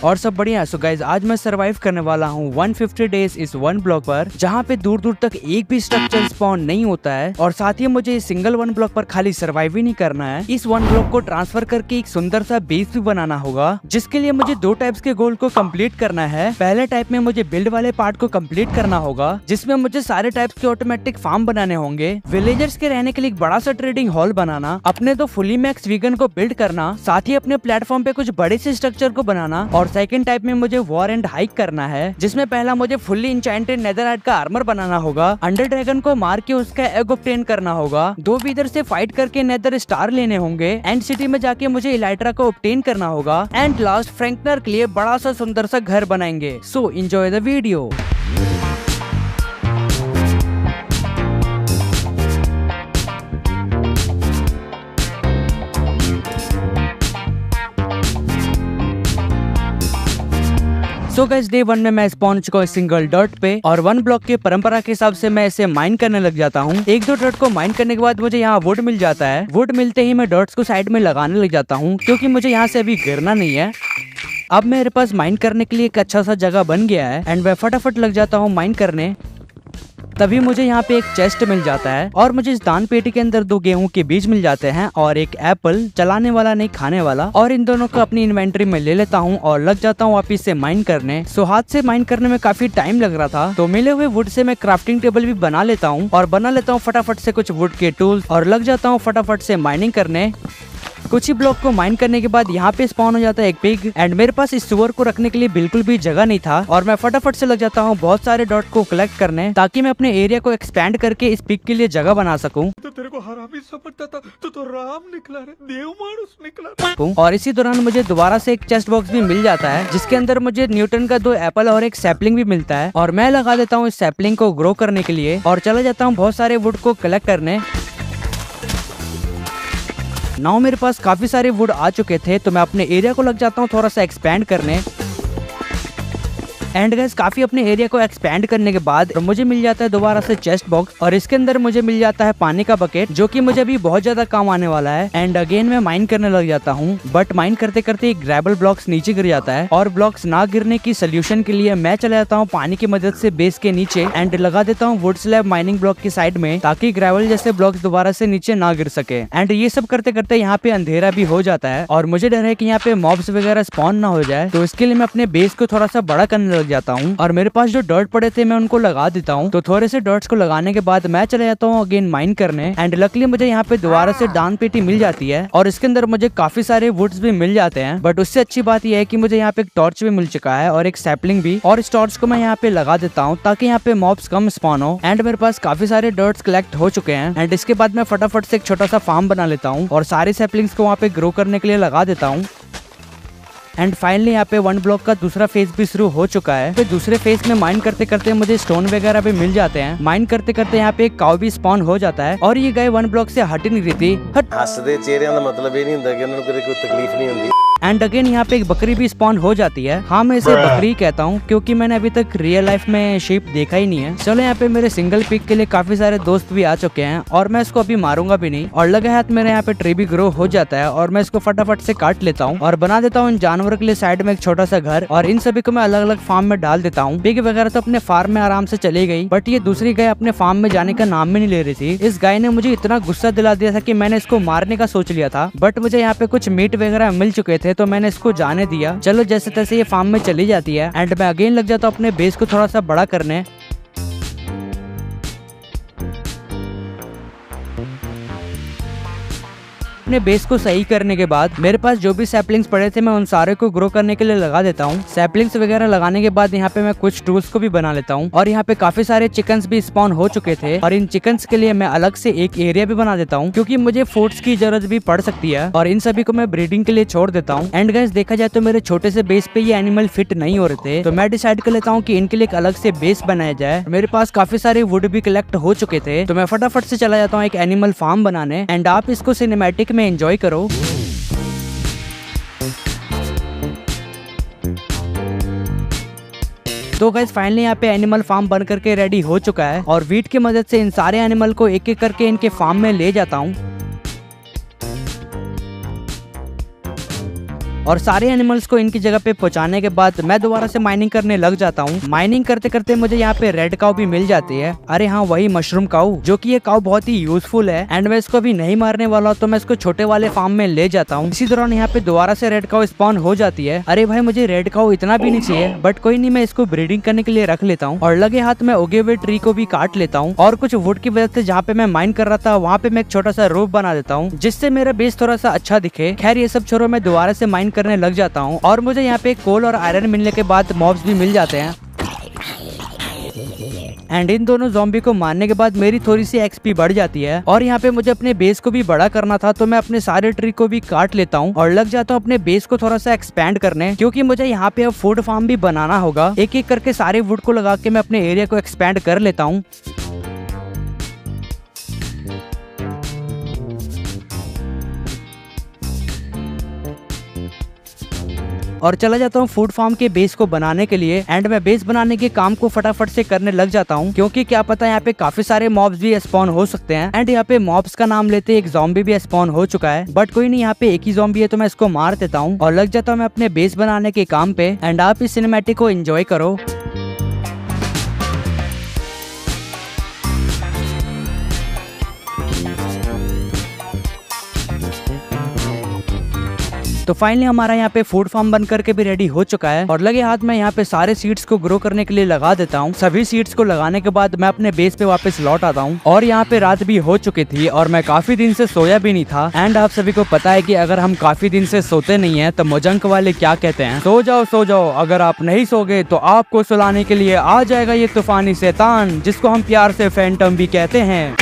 और सब बढ़िया। सो गाइज आज मैं सरवाइव करने वाला हूँ 150 डेज इस वन ब्लॉक पर, जहाँ पे दूर दूर तक एक भी स्ट्रक्चर स्पॉन नहीं होता है। और साथ ही मुझे इस सिंगल वन ब्लॉक पर खाली सरवाइव ही नहीं करना है, इस वन ब्लॉक को ट्रांसफर करके एक सुंदर सा बेस भी बनाना होगा, जिसके लिए मुझे 2 टाइप्स के गोल को कंप्लीट करना है। पहले टाइप में मुझे बिल्ड वाले पार्ट को कंप्लीट करना होगा, जिसमें मुझे सारे टाइप्स के ऑटोमेटिक फार्म बनाने होंगे, विलेजर्स के रहने के लिए एक बड़ा सा ट्रेडिंग हॉल बनाना, अपने 2 फुली मैक्स वीगन को बिल्ड करना, साथ ही अपने प्लेटफॉर्म पे कुछ बड़े से स्ट्रक्चर को बनाना। और सेकंड टाइप में मुझे वॉर एंड हाइक करना है, जिसमें पहला मुझे फुल्ली इंचेंटेड नेदरराइट का आर्मर बनाना होगा, अंडर ड्रैगन को मार के उसका एग ऑब्टेन करना होगा, 2 विदर से फाइट करके नेदर स्टार लेने होंगे, एंड सिटी में जाके मुझे इलाइट्रा को ऑब्टेन करना होगा, एंड लास्ट फ्रैंकनर के लिए बड़ा सा सुंदर सा घर बनाएंगे। So enjoy the video. So guys day 1 में मैं स्पॉन चुका हूँ सिंगल डॉट पे, और वन ब्लॉक के परंपरा के हिसाब से मैं इसे माइन करने लग जाता हूँ। 1-2 डॉट को माइन करने के बाद मुझे यहाँ वुड मिल जाता है। वुड मिलते ही मैं डॉट्स को साइड में लगाने लग जाता हूँ, क्योंकि मुझे यहाँ से अभी गिरना नहीं है। अब मेरे पास माइन करने के लिए एक अच्छा सा जगह बन गया है, एंड मैं फटाफट लग जाता हूँ माइन करने। तभी मुझे यहाँ पे एक चेस्ट मिल जाता है, और मुझे इस दान पेटी के अंदर 2 गेहूं के बीज मिल जाते हैं और एक एप्पल, चलाने वाला नहीं खाने वाला। और इन दोनों को अपनी इन्वेंटरी में ले लेता हूँ और लग जाता हूँ वापिस से माइन करने। सो हाथ से माइन करने में काफी टाइम लग रहा था, तो मिले हुए वुड से मैं क्राफ्टिंग टेबल भी बना लेता हूँ, और बना लेता हूँ फटाफट से कुछ वुड के टूल्स, और लग जाता हूँ फटाफट से माइनिंग करने। कुछ ही ब्लॉक को माइन करने के बाद यहाँ पे स्पॉन हो जाता है एक पिग, एंड मेरे पास इस सुअर को रखने के लिए बिल्कुल भी जगह नहीं था, और मैं फटाफट से लग जाता हूँ बहुत सारे डॉट को कलेक्ट करने, ताकि मैं अपने एरिया को एक्सपैंड करके इस पिग के लिए जगह बना सकूं। तो तेरे को हरामी समझता था, तो राम निकला रे, देव मानुस निकला। और इसी दौरान मुझे दोबारा से एक चेस्ट बॉक्स भी मिल जाता है, जिसके अंदर मुझे न्यूटन का 2 एप्पल और एक सैपलिंग भी मिलता है, और मैं लगा देता हूँ इस सैपलिंग को ग्रो करने के लिए, और चला जाता हूँ बहुत सारे वुड को कलेक्ट करने। नाउ मेरे पास काफी सारे वुड आ चुके थे, तो मैं अपने एरिया को लग जाता हूँ थोड़ा सा एक्सपैंड करने। एंड गाइस काफी अपने एरिया को एक्सपैंड करने के बाद मुझे मिल जाता है दोबारा से चेस्ट बॉक्स, और इसके अंदर मुझे मिल जाता है पानी का बकेट, जो कि मुझे अभी बहुत ज्यादा काम आने वाला है। एंड अगेन मैं माइन करने लग जाता हूँ, बट माइन करते करते एक ग्रेवल ब्लॉक्स नीचे गिर जाता है, और ब्लॉक्स ना गिरने की सोल्यूशन के लिए मैं चला जाता हूँ पानी की मदद से बेस के नीचे, एंड लगा देता हूँ वुड स्लैब माइनिंग ब्लॉक की साइड में, ताकि ग्रेवल जैसे ब्लॉक्स दोबारा से नीचे ना गिर सके। एंड ये सब करते करते यहाँ पे अंधेरा भी हो जाता है, और मुझे डर है कि यहाँ पे मॉब्स वगैरह स्पॉन ना हो जाए, तो इसके लिए मैं अपने बेस को थोड़ा सा बड़ा करने लग जाता हूँ, और मेरे पास जो डॉट पड़े थे मैं उनको लगा देता हूँ। तो थोड़े से डॉट्स को लगाने के बाद मैं चले जाता हूँ अगेन माइन करने, एंड लकली मुझे यहाँ पे दोबारा से दान पेटी मिल जाती है, और इसके अंदर मुझे काफी सारे वुड्स भी मिल जाते हैं। बट उससे अच्छी बात यह है कि मुझे यहाँ पे एक टॉर्च भी मिल चुका है और एक सैपलिंग भी, और इस टॉर्च को मैं यहाँ पे लगा देता हूँ ताकि यहाँ पे मॉब्स कम स्पॉन हो। एंड मेरे पास काफी सारे डॉट्स कलेक्ट हो चुके हैं, एंड इसके बाद मैं फटाफट से एक छोटा सा फार्म बना लेता हूँ, और सारे सैपलिंग्स को वहाँ पे ग्रो करने के लिए लगा देता हूँ। एंड फाइनली यहाँ पे वन ब्लॉक का दूसरा फेज भी शुरू हो चुका है। फिर दूसरे फेज में माइन करते करते मुझे स्टोन वगैरह भी मिल जाते हैं। माइन करते करते यहाँ पे एक काऊ भी स्पॉन हो जाता है, और ये गाय वन ब्लॉक से हट ही नहीं रही थी। हसदे चेहरिਆਂ ਦਾ मतलब ये नहीं ਹੁੰਦਾ कि उन्होंने कोई तकलीफ नहीं होती। एंड अगेन यहाँ पे एक बकरी भी स्पॉन हो जाती है। हाँ मैं इसे बकरी कहता हूँ, क्योंकि मैंने अभी तक रियल लाइफ में शीप देखा ही नहीं है। चलो यहाँ पे मेरे सिंगल पिक के लिए काफी सारे दोस्त भी आ चुके हैं, और मैं इसको अभी मारूंगा भी नहीं। और लगे हाथ मेरे यहाँ पे ट्री भी ग्रो हो जाता है, और मैं इसको फटाफट से काट लेता हूँ, और बना देता हूँ इन जानवरों के लिए साइड में एक छोटा सा घर, और इन सभी को मैं अलग अलग फार्म में डाल देता हूँ। पिग वगैरह तो अपने फार्म में आराम से चली गई, बट ये दूसरी गाय अपने फार्म में जाने का नाम भी नहीं ले रही थी। इस गाय ने मुझे इतना गुस्सा दिला दिया था कि मैंने इसको मारने का सोच लिया था, बट मुझे यहाँ पे कुछ मीट वगैरह मिल चुके थे, तो मैंने इसको जाने दिया। चलो जैसे तैसे ये फार्म में चली जाती है, एंड मैं अगेन लग जाता हूँ अपने बेस को थोड़ा सा बड़ा करने। अपने बेस को सही करने के बाद मेरे पास जो भी सैपलिंग्स पड़े थे मैं उन सारे को ग्रो करने के लिए लगा देता हूँ। सैपलिंग्स वगैरह लगाने के बाद यहाँ पे मैं कुछ टूल्स को भी बना लेता हूँ, और यहाँ पे काफी सारे चिकन्स भी स्पॉन हो चुके थे, और इन चिकन्स के लिए मैं अलग से एक एरिया भी बना देता हूँ, क्योंकि मुझे फूड्स की जरूरत भी पड़ सकती है, और इन सभी को मैं ब्रीडिंग के लिए छोड़ देता हूँ। एंड गाइस देखा जाए तो मेरे छोटे से बेस पे ये एनिमल फिट नहीं हो रहे थे, तो मैं डिसाइड कर लेता हूँ कि इनके लिए एक अलग से बेस बनाया जाए। मेरे पास काफी सारे वुड भी कलेक्ट हो चुके थे, तो मैं फटाफट से चला जाता हूँ एक एनिमल फार्म बनाने, एंड आप इसको सिनेमैटिक में एंजॉय करो। तो गाइस फाइनली यहाँ पे एनिमल फार्म बन करके रेडी हो चुका है, और वीट की मदद से इन सारे एनिमल को एक एक करके इनके फार्म में ले जाता हूँ। और सारे एनिमल्स को इनकी जगह पे पहुंचाने के बाद मैं दोबारा से माइनिंग करने लग जाता हूँ। माइनिंग करते करते मुझे यहाँ पे रेड काऊ भी मिल जाती है। अरे हाँ, वही मशरूम काऊ, जो कि ये काऊ बहुत ही यूजफुल है एंड मैं इसको अभी नहीं मारने वाला, तो मैं इसको छोटे वाले फार्म में ले जाता हूँ। इसी दौरान यहाँ पे दोबारा से रेड काऊ स्पॉन हो जाती है। अरे भाई, मुझे रेड काऊ इतना भी नहीं चाहिए, बट कोई नहीं, मैं इसको ब्रीडिंग करने के लिए रख लेता हूँ। और लगे हाथ में उगे हुए ट्री को भी काट लेता हूँ और कुछ वुड की वजह से जहाँ पे मैं माइन कर रहा था वहाँ पे मैं एक छोटा सा रूफ बना देता हूँ, जिससे मेरा बेस थोड़ा सा अच्छा दिखे। खैर, ये सब छोड़ो, मैं दोबारा से माइन करने लग जाता हूँ और मुझे यहाँ पे कोल और आयरन मिलने के बाद मॉब्स भी मिल जाते हैं। एंड इन दोनों ज़ॉम्बी को मारने के बाद मेरी थोड़ी सी एक्सपी बढ़ जाती है। और यहाँ पे मुझे अपने बेस को भी बड़ा करना था, तो मैं अपने सारे ट्री को भी काट लेता हूँ और लग जाता हूँ अपने बेस को थोड़ा सा एक्सपैंड करने, क्योंकि मुझे यहाँ पे अब फूड फार्म भी बनाना होगा। एक एक करके सारे वुड को लगा के मैं अपने एरिया को एक्सपैंड कर लेता हूँ। और चला जाता हूँ फूड फार्म के बेस को बनाने के लिए। एंड मैं बेस बनाने के काम को फटाफट से करने लग जाता हूँ, क्योंकि क्या पता यहाँ पे काफी सारे मॉब्स भी स्पॉन हो सकते हैं। एंड यहाँ पे मॉब्स का नाम लेते एक ज़ॉम्बी भी स्पॉन हो चुका है, बट कोई नहीं, यहाँ पे एक ही ज़ॉम्बी है तो मैं इसको मार देता हूँ और लग जाता हूँ मैं अपने बेस बनाने के काम पे। एंड आप इस सिनेमैटिक को एंजॉय करो। तो फाइनली हमारा यहाँ पे फूड फार्म बन करके भी रेडी हो चुका है और लगे हाथ में यहाँ पे सारे सीड्स को ग्रो करने के लिए लगा देता हूँ। सभी सीड्स को लगाने के बाद मैं अपने बेस पे वापस लौट आता हूँ और यहाँ पे रात भी हो चुकी थी और मैं काफी दिन से सोया भी नहीं था। एंड आप सभी को पता है कि अगर हम काफी दिन से सोते नहीं है तो मजंक वाले क्या कहते हैं, सो जाओ, अगर आप नहीं सोगे तो आपको सुलाने के लिए आ जाएगा ये तूफानी शैतान, जिसको हम प्यार से फैंटम भी कहते हैं।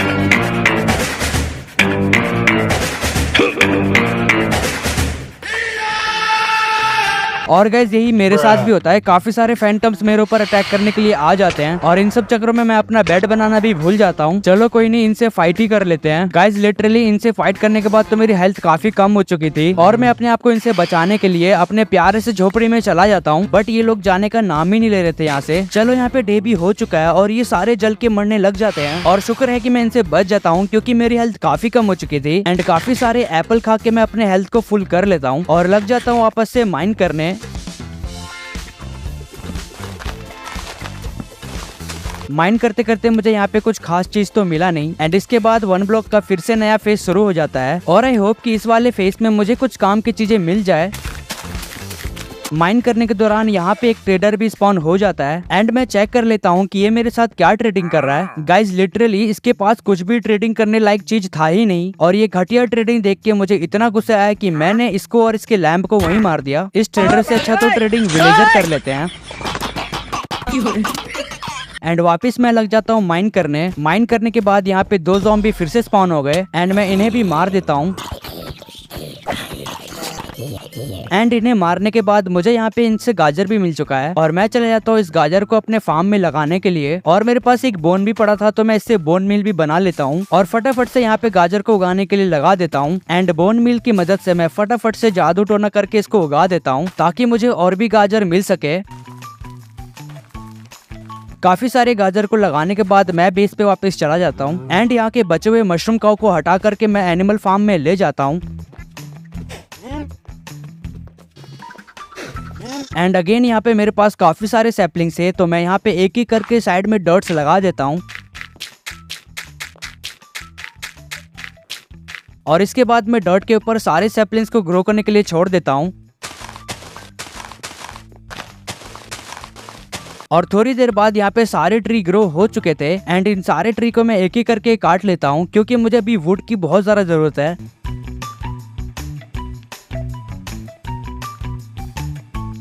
और गाइस, यही मेरे साथ भी होता है। काफी सारे फैंटम्स मेरे ऊपर अटैक करने के लिए आ जाते हैं और इन सब चक्करों में मैं अपना बेड बनाना भी भूल जाता हूँ। चलो कोई नहीं, इनसे फाइट ही कर लेते हैं। गाइस, लिटरली इनसे फाइट करने के बाद तो मेरी हेल्थ काफी कम हो चुकी थी और मैं अपने आप को इनसे बचाने के लिए अपने प्यारे से झोपड़ी में चला जाता हूँ, बट ये लोग जाने का नाम ही नहीं ले रहे थे यहाँ से। चलो, यहाँ पे डे भी हो चुका है और ये सारे जल के मरने लग जाते हैं और शुक्र है कि मैं इनसे बच जाता हूँ, क्योंकि मेरी हेल्थ काफी कम हो चुकी थी। एंड काफी सारे एप्पल खा के मैं अपने हेल्थ को फुल कर लेता हूँ और लग जाता हूँ वापस से माइन करने। माइन करते करते मुझे यहाँ पे कुछ खास चीज तो मिला नहीं। एंड इसके बाद 1 ब्लॉक का फिर से नया फेज शुरू हो जाता है और आई होप कि इस वाले फेज में मुझे कुछ काम की चीजें मिल जाए। माइन करने के दौरान यहाँ पे एक ट्रेडर भी स्पॉन हो जाता है एंड मैं चेक कर लेता हूँ कि ये मेरे साथ क्या ट्रेडिंग कर रहा है। गाइज, लिटरली इसके पास कुछ भी ट्रेडिंग करने लायक चीज था ही नहीं और ये घटिया ट्रेडिंग देख के मुझे इतना गुस्सा आया कि मैंने इसको और इसके लैम्प को वहीं मार दिया। इस ट्रेडर से अच्छा तो ट्रेडिंग विलेजर कर लेते हैं। एंड वापस मैं लग जाता हूँ माइन करने। माइन करने के बाद यहाँ पे 2 ज़ॉम्बी फिर से स्पॉन हो गए एंड मैं इन्हें भी मार देता हूँ। एंड इन्हें मारने के बाद मुझे यहाँ पे इनसे गाजर भी मिल चुका है और मैं चले जाता हूँ इस गाजर को अपने फार्म में लगाने के लिए। और मेरे पास एक बोन भी पड़ा था तो मैं इससे बोन मिल भी बना लेता हूँ और फटाफट से यहाँ पे गाजर को उगाने के लिए लगा देता हूँ। एंड बोन मिल की मदद से मैं फटाफट से जादू टोना करके इसको उगा देता हूँ ताकि मुझे और भी गाजर मिल सके। काफी सारे गाजर को लगाने के बाद मैं बेस पे वापस चला जाता हूँ एंड यहाँ के बचे हुए मशरूम काऊ को हटा करके मैं एनिमल फार्म में ले जाता हूँ। एंड अगेन यहाँ पे मेरे पास काफी सारे सैपलिंग्स है तो मैं यहाँ पे एक एक करके साइड में डॉट्स लगा देता हूँ और इसके बाद मैं डॉट के ऊपर सारे सैपलिंग्स को ग्रो करने के लिए छोड़ देता हूँ। और थोड़ी देर बाद यहाँ पे सारे ट्री ग्रो हो चुके थे एंड इन सारे ट्री को मैं एक एक करके काट लेता हूँ, क्योंकि मुझे अभी वुड की बहुत ज्यादा जरूरत है।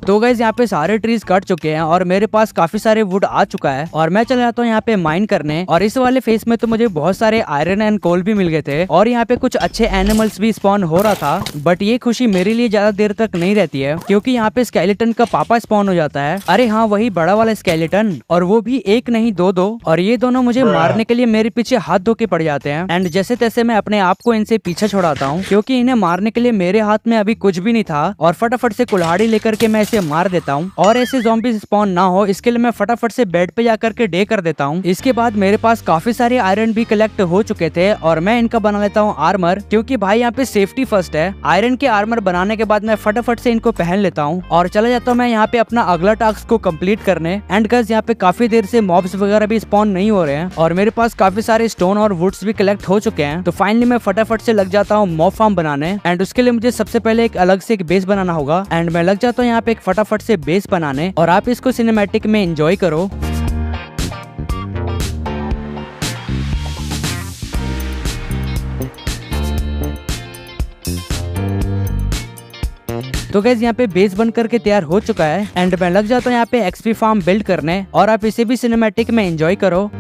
तो गाइस, यहाँ पे सारे ट्रीज कट चुके हैं और मेरे पास काफी सारे वुड आ चुका है और मैं चले जाता हूँ यहाँ पे माइन करने। और इस वाले फेस में तो मुझे बहुत सारे आयरन एंड कोल भी मिल गए थे और यहाँ पे कुछ अच्छे एनिमल्स भी स्पॉन हो रहा था, बट ये खुशी मेरे लिए ज्यादा देर तक नहीं रहती है, क्योंकि यहाँ पे स्केलेटन का पापा स्पॉन हो जाता है। अरे हाँ, वही बड़ा वाला स्केलेटन, और वो भी एक नहीं दो। और ये दोनों मुझे मारने के लिए मेरे पीछे हाथ धो के पड़ जाते हैं एंड जैसे तैसे मैं अपने आप को इनसे पीछे छुड़ाता हूँ, क्योंकि इन्हें मारने के लिए मेरे हाथ में अभी कुछ भी नहीं था। और फटाफट से कुल्हाड़ी लेकर के मैं इसे मार देता हूँ और ऐसे ज़ॉम्बीज़ स्पॉन ना हो इसके लिए मैं फटाफट से बेड पे जाकर के डे कर देता हूँ। इसके बाद मेरे पास काफी सारे आयरन भी कलेक्ट हो चुके थे और मैं इनका बना लेता हूँ आर्मर, क्योंकि भाई यहाँ पे सेफ्टी फर्स्ट है। आयरन के आर्मर बनाने के बाद मैं फटाफट से इनको पहन लेता हूँ और चला जाता हूँ मैं यहाँ पे अपना अगला टास्क को कंप्लीट करने। एंड गाइस यहाँ पे काफी देर से मॉब्स वगैरह भी स्पॉन नहीं हो रहे हैं और मेरे पास काफी सारे स्टोन और वुड्स भी कलेक्ट हो चुके हैं। तो फाइनली मैं फटाफट से लग जाता हूँ मॉब फार्म बनाने। एंड उसके लिए मुझे सबसे पहले एक अलग से एक बेस बनाना होगा एंड मैं लग जाता हूँ यहाँ पे एक फटाफट से बेस बनाने और आप इसको सिनेमैटिक में एंजॉय करो। तो गाइस यहाँ पे बेस बन करके तैयार हो चुका है एंड मैं लग जाता हूँ यहाँ पे एक्सपी फार्म बिल्ड करने और आप इसे भी सिनेमैटिक में एंजॉय करो।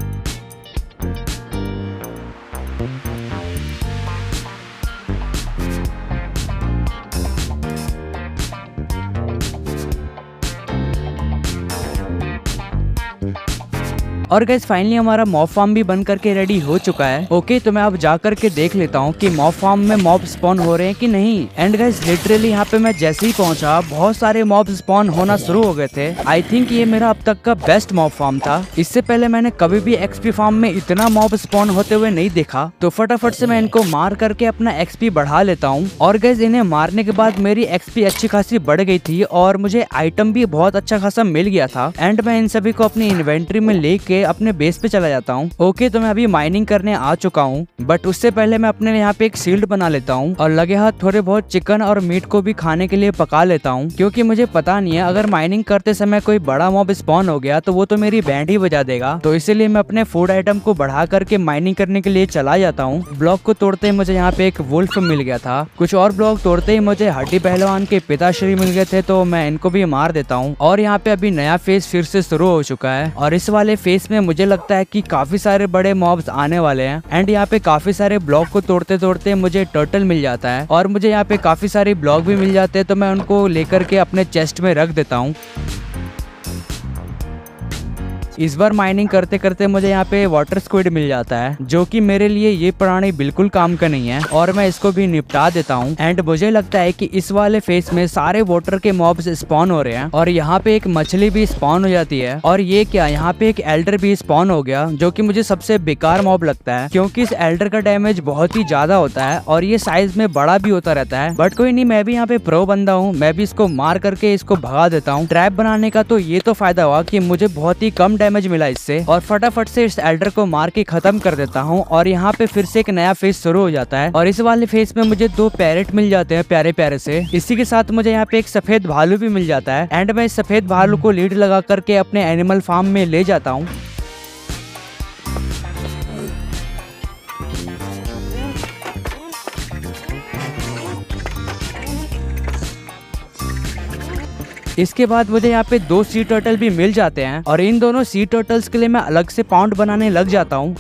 और गाइस फाइनली हमारा मॉब फार्म भी बन करके रेडी हो चुका है। ओके तो मैं अब जा करके देख लेता हूँ कि मॉब फार्म में मॉब स्पॉन हो रहे हैं कि नहीं। एंड गाइस लिटरली यहाँ पे मैं जैसे ही पहुंचा बहुत सारे मॉब स्पॉन होना शुरू हो गए थे। आई थिंक ये मेरा अब तक का बेस्ट मॉब फार्म था। इससे पहले मैंने कभी भी एक्सपी फार्म में इतना मॉब स्पॉन होते हुए नहीं देखा। तो फटाफट से मैं इनको मार करके अपना एक्सपी बढ़ा लेता हूँ। और गाइस इन्हें मारने के बाद मेरी एक्सपी अच्छी खासी बढ़ गई थी और मुझे आइटम भी बहुत अच्छा खासा मिल गया था। एंड मैं इन सभी को अपनी इन्वेंट्री में लेके अपने बेस पे चला जाता हूँ। ओके तो मैं अभी माइनिंग करने आ चुका हूँ, बट उससे पहले मैं अपने यहाँ पे एक शील्ड बना लेता हूँ और लगे हाथ थोड़े बहुत चिकन और मीट को भी खाने के लिए पका लेता हूँ, क्योंकि मुझे पता नहीं है अगर माइनिंग करते समय कोई बड़ा मॉब स्पॉन हो गया तो वो तो मेरी बैंड ही बजा देगा। तो इसीलिए मैं अपने फूड आइटम को बढ़ा करके माइनिंग करने के लिए चला जाता हूँ। ब्लॉक को तोड़ते ही मुझे यहाँ पे एक वुल्फ मिल गया था। कुछ और ब्लॉक तोड़ते ही मुझे हड्डी पहलवान के पिताश्री मिल गए थे, तो मैं इनको भी मार देता हूँ। और यहाँ पे अभी नया फेस फिर से शुरू हो चुका है और इस वाले फेस में मुझे लगता है कि काफी सारे बड़े मॉब्स आने वाले हैं। एंड यहाँ पे काफी सारे ब्लॉक को तोड़ते तोड़ते मुझे टर्टल मिल जाता है और मुझे यहाँ पे काफी सारे ब्लॉक भी मिल जाते हैं, तो मैं उनको लेकर के अपने चेस्ट में रख देता हूँ। इस बार माइनिंग करते करते मुझे यहाँ पे वाटर स्क्विड मिल जाता है, जो कि मेरे लिए ये प्राणी बिल्कुल काम का नहीं है और मैं इसको भी निपटा देता हूँ। एंड मुझे लगता है कि इस वाले फेस में सारे वाटर के मॉब्स स्पॉन हो रहे हैं और यहाँ पे एक मछली भी स्पॉन हो जाती है। और ये क्या, यहाँ पे एक एल्डर भी स्पॉन हो गया, जो कि मुझे सबसे बेकार मॉब लगता है, क्योंकि इस एल्डर का डैमेज बहुत ही ज्यादा होता है और ये साइज में बड़ा भी होता रहता है। बट कोई नहीं, मैं भी यहाँ पे प्रो बंदा हूँ, मैं भी इसको मार करके इसको भगा देता हूँ। ट्रैप बनाने का तो ये तो फायदा हुआ कि मुझे बहुत ही कम डैमेज मिला इससे और फटाफट से इस एल्डर को मार के खत्म कर देता हूँ। और यहाँ पे फिर से एक नया फेस शुरू हो जाता है और इस वाले फेस में मुझे 2 पैरेट मिल जाते हैं प्यारे प्यारे से। इसी के साथ मुझे यहाँ पे एक सफेद भालू भी मिल जाता है एंड मैं इस सफेद भालू को लीड लगा करके अपने एनिमल फार्म में ले जाता हूँ। इसके बाद मुझे यहाँ पे 2 सी टर्टल भी मिल जाते हैं और इन दोनों सी टर्टल्स के लिए मैं अलग से पाउंड बनाने लग जाता हूँ।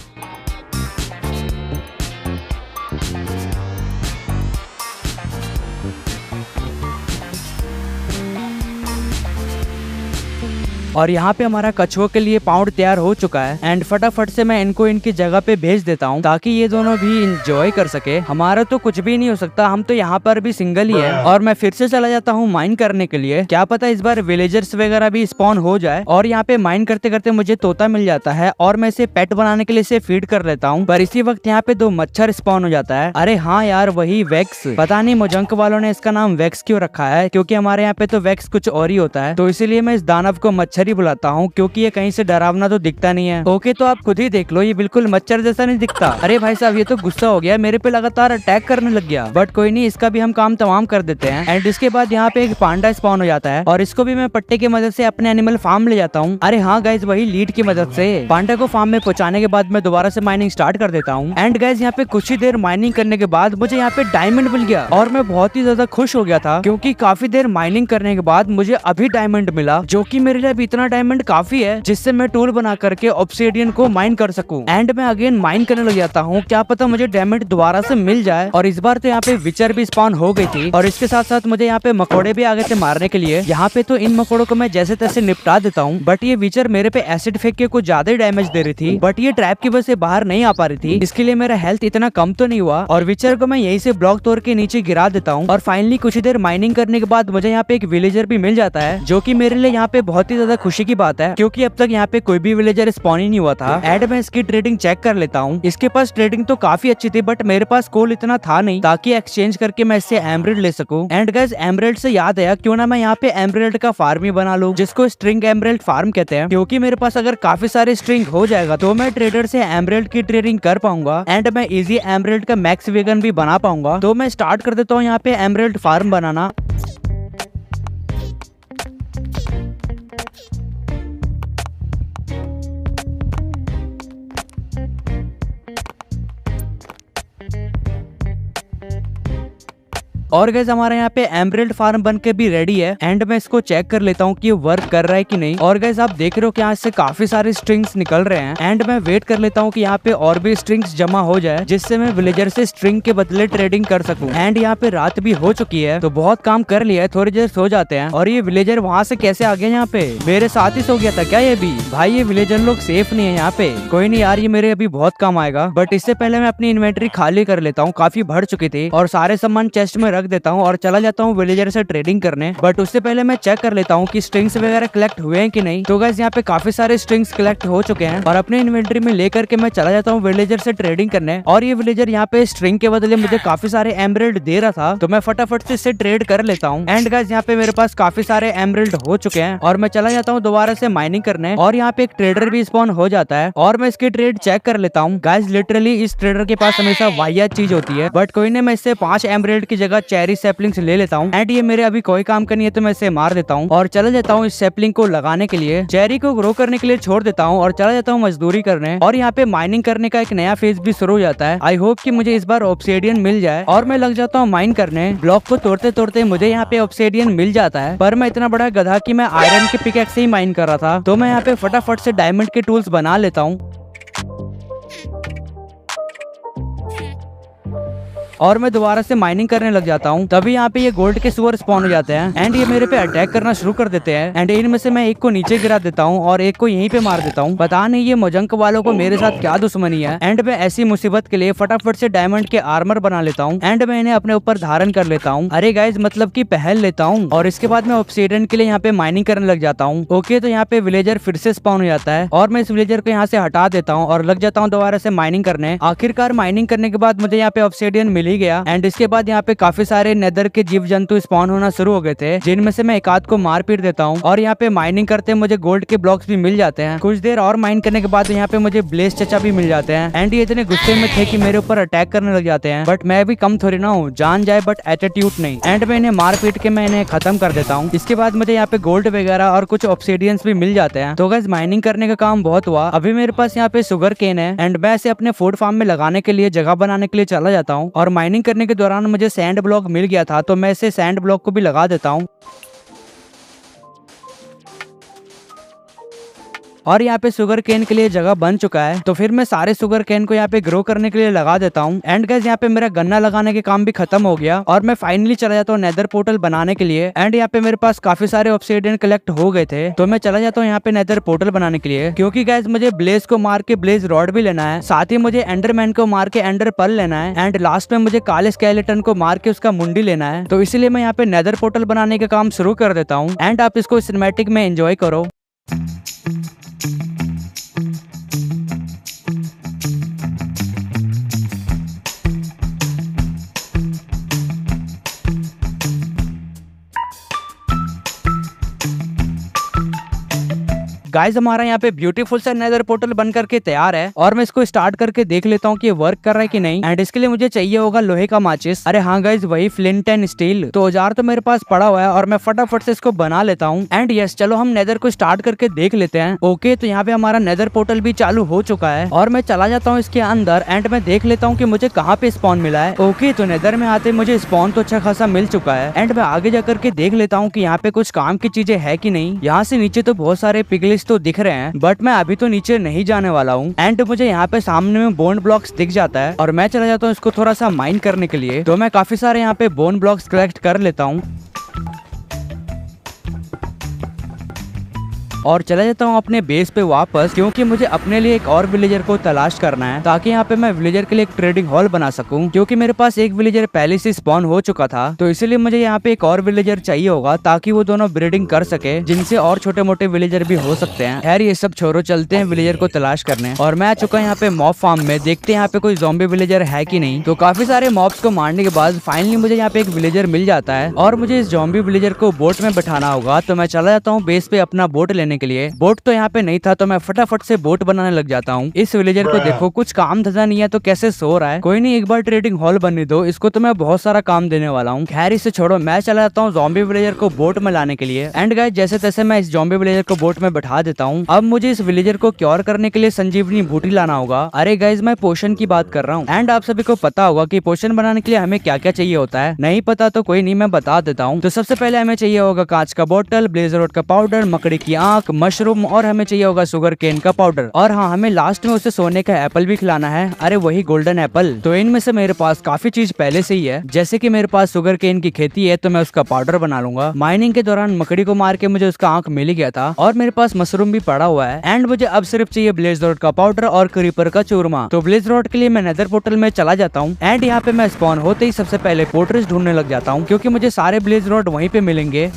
और यहाँ पे हमारा कछुओं के लिए पाउंड तैयार हो चुका है एंड फटाफट से मैं इनको इनकी जगह पे भेज देता हूँ ताकि ये दोनों भी इंजॉय कर सके। हमारा तो कुछ भी नहीं हो सकता, हम तो यहाँ पर भी सिंगल ही है। और मैं फिर से चला जाता हूँ माइन करने के लिए, क्या पता इस बार विलेजर्स वगैरह भी स्पॉन हो जाए। और यहाँ पे माइन करते करते मुझे तोता मिल जाता है और मैं इसे पेट बनाने के लिए इसे फीड कर लेता हूँ। पर इसी वक्त यहाँ पे 2 मच्छर स्पॉन हो जाता है। अरे हाँ यार, वही वैक्स। पता नहीं मोजंक वालों ने इसका नाम वैक्स क्यों रखा है, क्योंकि हमारे यहाँ पे तो वैक्स कुछ और ही होता है। तो इसीलिए मैं इस दानव को मच्छर ही बुलाता हूँ, क्योंकि ये कहीं से डरावना तो दिखता नहीं है। ओके तो आप खुद ही देख लो, ये बिल्कुल मच्छर जैसा नहीं दिखता। अरे भाई साहब, ये तो गुस्सा हो गया, मेरे पे लगातार अटैक करने लग गया। बट कोई नहीं, इसका भी हम काम तमाम कर देते हैं। एंड इसके बाद यहाँ पे एक पांडा स्पॉन हो जाता है और इसको भी मैं पट्टे की मदद से अपने एनिमल फार्म ले जाता हूँ। अरे हाँ गाइज, वही लीड की मदद से पांडा को फार्म में पहुंचाने के बाद मैं दोबारा से माइनिंग स्टार्ट कर देता हूँ। एंड गाइज यहाँ पे कुछ ही देर माइनिंग करने के बाद मुझे यहाँ पे डायमंड मिल गया और मैं बहुत ही ज्यादा खुश हो गया था, क्योंकि काफी देर माइनिंग करने के बाद मुझे अभी डायमंड मिला, जो कि मेरे लिए अभी इतना डायमंड काफी है जिससे मैं टूल बना करके ऑब्सिडियन को माइन कर सकूं। एंड मैं अगेन माइन करने लग जाता हूँ, क्या पता मुझे डायमंड दोबारा से मिल जाए। और इस बार तो यहाँ पे विचर भी स्पॉन हो गई थी और इसके साथ साथ मुझे यहाँ पे मकोड़े भी आ गए थे मारने के लिए। यहाँ पे तो इन मकोड़ों को मैं जैसे तैसे निपटा देता हूँ, बट ये विचर मेरे पे एसिड फेंक के कुछ ज्यादा डैमेज दे रही थी, बट ये ट्रैप की वजह से बाहर नहीं आ पा रही थी। इसके लिए मेरा हेल्थ इतना कम तो नहीं हुआ और विचर को मैं यहीं से ब्लॉक तोड़ के नीचे गिरा देता हूँ। और फाइनली कुछ देर माइनिंग करने के बाद मुझे यहाँ पे एक विलेजर भी मिल जाता है, जो कि मेरे लिए यहाँ पे बहुत ही ज्यादा खुशी की बात है, क्योंकि अब तक यहाँ पे कोई भी विलेजर स्पॉन ही नहीं हुआ था। एंड मैं इसकी ट्रेडिंग चेक कर लेता हूँ। इसके पास ट्रेडिंग तो काफी अच्छी थी, बट मेरे पास कोल इतना था नहीं ताकि एक्सचेंज करके मैं इससे एमरेल्ड ले सकूं। एंड गाइस एमरेल्ड से याद आया, क्यों ना मैं यहाँ पे एमरेल्ड का फार्म ही बना लूं, जिसको स्ट्रिंग एमरेल्ड फार्म कहते हैं, क्योंकि मेरे पास अगर काफी सारे स्ट्रिंग हो जाएगा तो मैं ट्रेडर से एमरेल्ड की ट्रेडिंग कर पाऊंगा एंड मैं इजी एमरेल्ड का मैक्स वेगन भी बना पाऊंगा। तो मैं स्टार्ट कर देता हूँ यहाँ पे एमरेल्ड फार्म बनाना। और गाइस हमारे यहाँ पे एमरेल्ड फार्म बन के भी रेडी है एंड मैं इसको चेक कर लेता हूँ कि ये वर्क कर रहा है कि नहीं। और गाइस आप देख रहे हो कि यहाँ से काफी सारे स्ट्रिंग्स निकल रहे हैं एंड मैं वेट कर लेता हूँ कि यहाँ पे और भी स्ट्रिंग्स जमा हो जाए, जिससे मैं विलेजर से स्ट्रिंग के बदले ट्रेडिंग कर सकूँ। एंड यहाँ पे रात भी हो चुकी है तो बहुत काम कर लिया है, थोड़ी देर सो जाते हैं। और ये विलेजर वहाँ से कैसे आ गए यहाँ पे? मेरे साथ ही सो गया था क्या ये भी? भाई ये विलेजर लोग सेफ नहीं है यहाँ पे। कोई नहीं यार, ये मेरे अभी बहुत काम आएगा, बट इससे पहले मैं अपनी इन्वेंटरी खाली कर लेता हूँ, काफी भर चुकी थी। और सारे सामान चेस्ट में रख देता हूँ और चला जाता हूँ विलेजर से ट्रेडिंग करने। बट उससे पहले मैं चेक कर लेता हूँ कि स्ट्रिंग्स वगैरह कलेक्ट हुए हैं कि नहीं। तो गाइस यहाँ पे काफी सारे स्ट्रिंग्स कलेक्ट हो चुके हैं और अपने इन्वेंटरी में लेकर के मैं चला जाता हूँ विलेजर से ट्रेडिंग करने। और ये विलेजर यहाँ पे स्ट्रिंग के बदले मुझे काफी सारे एमरेल्ड दे रहा था, तो मैं फटाफट से इससे ट्रेड कर लेता हूँ। एंड गाइस यहाँ पे मेरे पास काफी सारे एमरेल्ड हो चुके हैं और मैं चला जाता हूँ दोबारा से माइनिंग करने। और यहाँ पे एक ट्रेडर भी स्पॉन हो जाता है और मैं इसकी ट्रेड चेक कर लेता हूँ। गाइस लिटरली इस ट्रेडर के पास हमेशा वाहियात चीज होती है, बट कोई नहीं, मैं इससे 5 एमरेल्ड की जगह चेरी सैपलिंग्स ले लेता हूँ। एंड ये मेरे अभी कोई काम का नहीं है तो मैं इसे मार देता हूँ और चला जाता हूँ इस सैपलिंग को लगाने के लिए, चेरी को ग्रो करने के लिए छोड़ देता हूँ और चला जाता हूँ मजदूरी करने। और यहाँ पे माइनिंग करने का एक नया फेज भी शुरू हो जाता है। आई होप कि मुझे इस बार ऑब्सिडियन मिल जाए और मैं लग जाता हूँ माइन करने। ब्लॉक को तोड़ते तोड़ते मुझे यहाँ पे ऑब्सिडियन मिल जाता है, पर मैं इतना बड़ा गधा कि मैं आयरन के पिकैक्स से ही माइन कर रहा था, तो मैं यहाँ पे फटाफट से डायमंड के टूल्स बना लेता हूँ। और मैं दोबारा से माइनिंग करने लग जाता हूँ। तभी यहाँ पे ये गोल्ड के सुअर स्पॉन हो जाते हैं एंड ये मेरे पे अटैक करना शुरू कर देते हैं। एंड इनमें से मैं एक को नीचे गिरा देता हूँ और एक को यहीं पे मार देता हूँ। पता नहीं ये मोजंक वालों को मेरे साथ क्या दुश्मनी है। एंड मैं ऐसी मुसीबत के लिए फटाफट से डायमंड के आर्मर बना लेता हूँ एंड मैं इन्हें अपने ऊपर धारण कर लेता हूँ। अरे गाइज मतलब की पहल लेता हूँ और इसके बाद मैं ऑब्सिडियन के लिए यहाँ पे माइनिंग करने लग जाता हूँ। ओके, तो यहाँ पे विलेजर फिर से स्पॉन हो जाता है और मैं इस विलेजर को यहाँ से हटा देता हूँ और लग जाता हूँ दोबारा से माइनिंग करने। आखिरकार माइनिंग करने के बाद मुझे यहाँ पे ऑब्सिडियन मिल ही गया एंड इसके बाद यहाँ पे काफी सारे नेदर के जीव जंतु स्पॉन होना शुरू हो गए थे, जिनमें से मैं एक आध को मार पीट देता हूँ। और यहाँ पे माइनिंग करते मुझे गोल्ड के ब्लॉक्स भी मिल जाते हैं। कुछ देर और माइन करने के बाद यहाँ पे मुझे ब्लेस चचा भी मिल जाते हैं एंड ये इतने गुस्से में थे कि मेरे ऊपर अटैक करने लग जाते हैं, बट मैं भी कम थोड़ी ना हूँ, जान जाए बट एटीट्यूड नहीं। एंड में इन्हें मार पीट के मैं इन्हें खत्म कर देता हूँ। इसके बाद मुझे यहाँ पे गोल्ड वगैरह और कुछ ऑब्सिडियंस भी मिल जाते हैं। तो गाइस माइनिंग करने का काम बहुत हुआ। अभी मेरे पास यहाँ पे शुगर केन है एंड मैं इसे अपने फूड फार्म में लगाने के लिए जगह बनाने के लिए चला जाता हूँ। और माइनिंग करने के दौरान मुझे सैंड ब्लॉक मिल गया था तो मैं इसे सैंड ब्लॉक को भी लगा देता हूँ। और यहाँ पे शुगर केन के लिए जगह बन चुका है, तो फिर मैं सारे शुगर केन को यहाँ पे ग्रो करने के लिए लगा देता हूँ। एंड गाइस यहाँ पे मेरा गन्ना लगाने के काम भी खत्म हो गया और मैं फाइनली चला जाता हूँ नेदर पोर्टल बनाने के लिए। एंड यहाँ पे मेरे पास काफी सारे ऑब्सिडियन कलेक्ट हो गए थे, तो मैं चला जाता हूँ यहाँ पे नेदर पोर्टल बनाने के लिए, क्योंकि गाइस मुझे ब्लेज को मार के ब्लेज रॉड भी लेना है, साथ ही मुझे एंडरमैन को मार के एंडर पर्ल लेना है एंड लास्ट में मुझे काले स्केलेटन को मार के उसका मुंडी लेना है। तो इसीलिए मैं यहाँ पे नेदर पोर्टल बनाने का काम शुरू कर देता हूँ एंड आप इसको सिनेमैटिक में एंजॉय करो। गाइस हमारा यहाँ पे ब्यूटीफुल सा नेदर पोर्टल बन करके तैयार है और मैं इसको स्टार्ट करके देख लेता हूँ कि ये वर्क कर रहा है कि नहीं। एंड इसके लिए मुझे चाहिए होगा लोहे का माचिस। अरे हाँ गाइस, वही फ्लिंट एंड स्टील। तो औजार तो मेरे पास पड़ा हुआ है और मैं फटाफट से इसको बना लेता हूँ। एंड यस, चलो हम नेदर को स्टार्ट करके देख लेते हैं। ओके, तो यहाँ पे हमारा नेदर पोर्टल भी चालू हो चुका है और मैं चला जाता हूँ इसके अंदर एंड मैं देख लेता हूँ कि मुझे कहाँ पे स्पॉन मिला है। ओके, तो नेदर में आते मुझे स्पॉन तो अच्छा खासा मिल चुका है एंड मैं आगे जाकर के देख लेता हूँ कि यहाँ पे कुछ काम की चीजें है कि नहीं। यहाँ से नीचे तो बहुत सारे पिगलिस तो दिख रहे हैं बट मैं अभी तो नीचे नहीं जाने वाला हूँ। एंड मुझे यहाँ पे सामने में बोन ब्लॉक्स दिख जाता है और मैं चला जाता हूँ इसको थोड़ा सा माइन करने के लिए। तो मैं काफी सारे यहाँ पे बोन ब्लॉक्स कलेक्ट कर लेता हूँ और चला जाता हूँ अपने बेस पे वापस, क्योंकि मुझे अपने लिए एक और विलेजर को तलाश करना है ताकि यहाँ पे मैं विलेजर के लिए एक ट्रेडिंग हॉल बना सकूं। क्योंकि मेरे पास एक विलेजर पहले से स्पॉन हो चुका था, तो इसीलिए मुझे यहाँ पे एक और विलेजर चाहिए होगा ताकि वो दोनों ब्रीडिंग कर सके, जिनसे और छोटे मोटे विलेजर भी हो सकते हैं। खैर ये सब छोड़ो, चलते हैं विलेजर को तलाश करने। और मैं आ चुका हूँ यहाँ पे मॉब फार्म में, देखते हैं यहाँ पे कोई ज़ॉम्बी विलेजर है कि नहीं। तो काफी सारे मॉब्स को मारने के बाद फाइनली मुझे यहाँ पे एक विलेजर मिल जाता है और मुझे इस ज़ॉम्बी विलेजर को बोट में बैठाना होगा। तो मैं चला जाता हूँ बेस पे अपना बोट लेने के लिए। बोट तो यहाँ पे नहीं था तो मैं फटाफट से बोट बनाने लग जाता हूँ। इस विलेजर को देखो, कुछ काम धंधा नहीं है तो कैसे सो रहा है। कोई नहीं, एक बार ट्रेडिंग हॉल बनने दो, इसको तो मैं बहुत सारा काम देने वाला हूँ। खैर इसे छोड़ो, मैं चला जाता हूँ ज़ॉम्बी विलेजर को बोट में लाने के लिए। एंड गाइस जैसे तैसे मैं इस ज़ॉम्बी विलेजर को बोट में बैठा देता हूँ। अब मुझे इस विलेजर को क्योर करने के लिए संजीवनी बूटी लाना होगा। अरे गाइस, मैं पोशन की बात कर रहा हूँ। एंड आप सभी को पता होगा कि पोशन बनाने के लिए हमें क्या क्या चाहिए होता है। नहीं पता तो कोई नहीं, मैं बता देता हूँ। तो सबसे पहले हमें चाहिए होगा कांच का बोतल, ब्लेजरोड का पाउडर, मकड़ी की आंख, मशरूम और हमें चाहिए होगा शुगर केन का पाउडर। और हाँ, हमें लास्ट में उसे सोने का एप्पल भी खिलाना है। अरे वही गोल्डन एप्पल। तो इनमें से मेरे पास काफी चीज पहले से ही है, जैसे कि मेरे पास शुगर केन की खेती है तो मैं उसका पाउडर बना लूंगा। माइनिंग के दौरान मकड़ी को मार के मुझे उसका आंख मिल गया था और मेरे पास मशरूम भी पड़ा हुआ है। एंड मुझे अब सिर्फ चाहिए ब्लेज रोड का पाउडर और क्रीपर का चूरमा। तो ब्लेज रोड के लिए मैं नेदर पोर्टल में चला जाता हूँ एंड यहाँ पे मैं स्पॉन होते ही सबसे पहले पोर्ट्रेस ढूंढने लग जाता हूँ, क्योंकि मुझे सारे ब्लेज रोड वहीं पे मिलेंगे।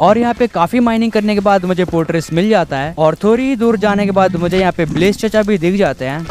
और यहाँ पे काफी माइनिंग करने के बाद मुझे पोर्ट्रेस मिल जाता है और थोड़ी ही दूर जाने के बाद मुझे यहाँ पे ब्लेज चचा भी दिख जाते हैं।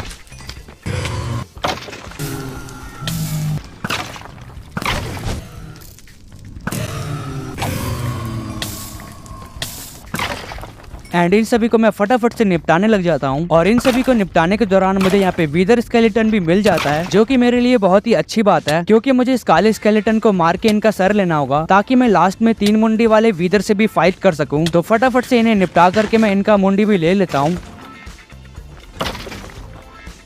एंड इन सभी को मैं फटाफट से निपटाने लग जाता हूँ। और इन सभी को निपटाने के दौरान मुझे यहाँ पे वीदर स्केलेटन भी मिल जाता है, जो कि मेरे लिए बहुत ही अच्छी बात है, क्योंकि मुझे इस काले स्केलेटन को मार के इनका सर लेना होगा ताकि मैं लास्ट में 3 मुंडी वाले वीदर से भी फाइट कर सकूं। तो फटाफट से इन्हें निपटा करके मैं इनका मुंडी भी ले लेता हूँ।